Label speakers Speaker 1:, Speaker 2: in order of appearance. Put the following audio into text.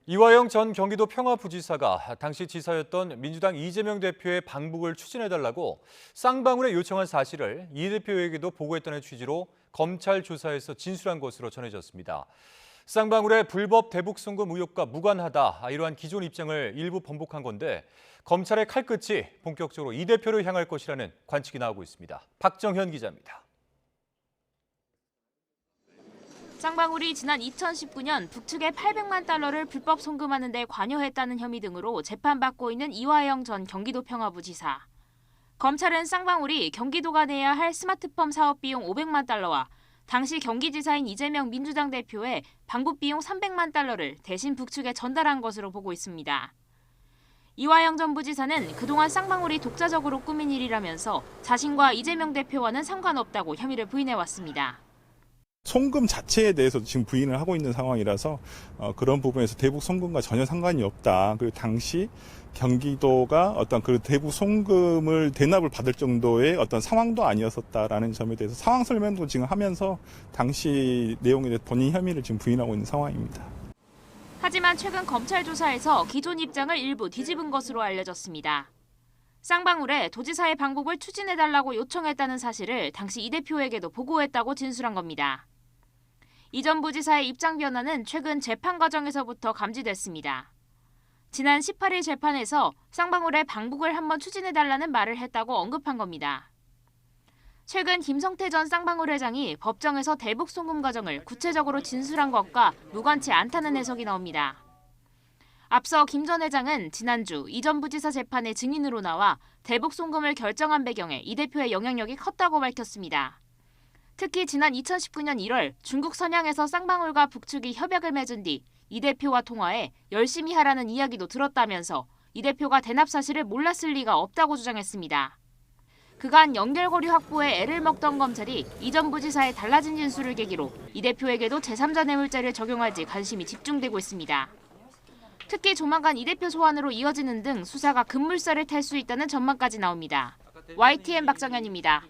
Speaker 1: 이화영 전 경기도 평화부지사가 당시 지사였던 민주당 이재명 대표의 방북을 추진해달라고 쌍방울에 요청한 사실을 이 대표에게도 보고했다는 취지로 검찰 조사에서 진술한 것으로 전해졌습니다. 쌍방울의 불법 대북 송금 의혹과 무관하다, 이러한 기존 입장을 일부 번복한 건데 검찰의 칼끝이 본격적으로 이 대표를 향할 것이라는 관측이 나오고 있습니다. 박정현 기자입니다.
Speaker 2: 쌍방울이 지난 2019년 북측에 800만 달러를 불법 송금하는 데 관여했다는 혐의 등으로 재판받고 있는 이화영 전 경기도 평화부지사. 검찰은 쌍방울이 경기도가 내야 할 스마트팜 사업 비용 500만 달러와 당시 경기지사인 이재명 민주당 대표의 방북 비용 300만 달러를 대신 북측에 전달한 것으로 보고 있습니다. 이화영 전 부지사는 그동안 쌍방울이 독자적으로 꾸민 일이라면서 자신과 이재명 대표와는 상관없다고 혐의를 부인해왔습니다.
Speaker 3: 송금 자체에 대해서 지금 부인을 하고 있는 상황이라서 그런 부분에서 대북 송금과 전혀 상관이 없다. 그리고 당시 경기도가 어떤 그 대북 송금을 대납을 받을 정도의 어떤 상황도 아니었었다라는 점에 대해서 상황 설명도 지금 하면서 당시 내용에 대해 본인 혐의를 지금 부인하고 있는 상황입니다.
Speaker 2: 하지만 최근 검찰 조사에서 기존 입장을 일부 뒤집은 것으로 알려졌습니다. 쌍방울에 도지사의 방북을 추진해달라고 요청했다는 사실을 당시 이 대표에게도 보고했다고 진술한 겁니다. 이 전 부지사의 입장 변화는 최근 재판 과정에서부터 감지됐습니다. 지난 18일 재판에서 쌍방울의 방북을 한번 추진해달라는 말을 했다고 언급한 겁니다. 최근 김성태 전 쌍방울 회장이 법정에서 대북 송금 과정을 구체적으로 진술한 것과 무관치 않다는 해석이 나옵니다. 앞서 김 전 회장은 지난주 이 전 부지사 재판의 증인으로 나와 대북 송금을 결정한 배경에 이 대표의 영향력이 컸다고 밝혔습니다. 특히 지난 2019년 1월 중국 선양에서 쌍방울과 북측이 협약을 맺은 뒤 이 대표와 통화해 열심히 하라는 이야기도 들었다면서 이 대표가 대납 사실을 몰랐을 리가 없다고 주장했습니다. 그간 연결고리 확보에 애를 먹던 검찰이 이 전 부지사의 달라진 진술을 계기로 이 대표에게도 제3자 뇌물죄를 적용할지 관심이 집중되고 있습니다. 특히 조만간 이 대표 소환으로 이어지는 등 수사가 급물살을 탈 수 있다는 전망까지 나옵니다. YTN 박정현입니다.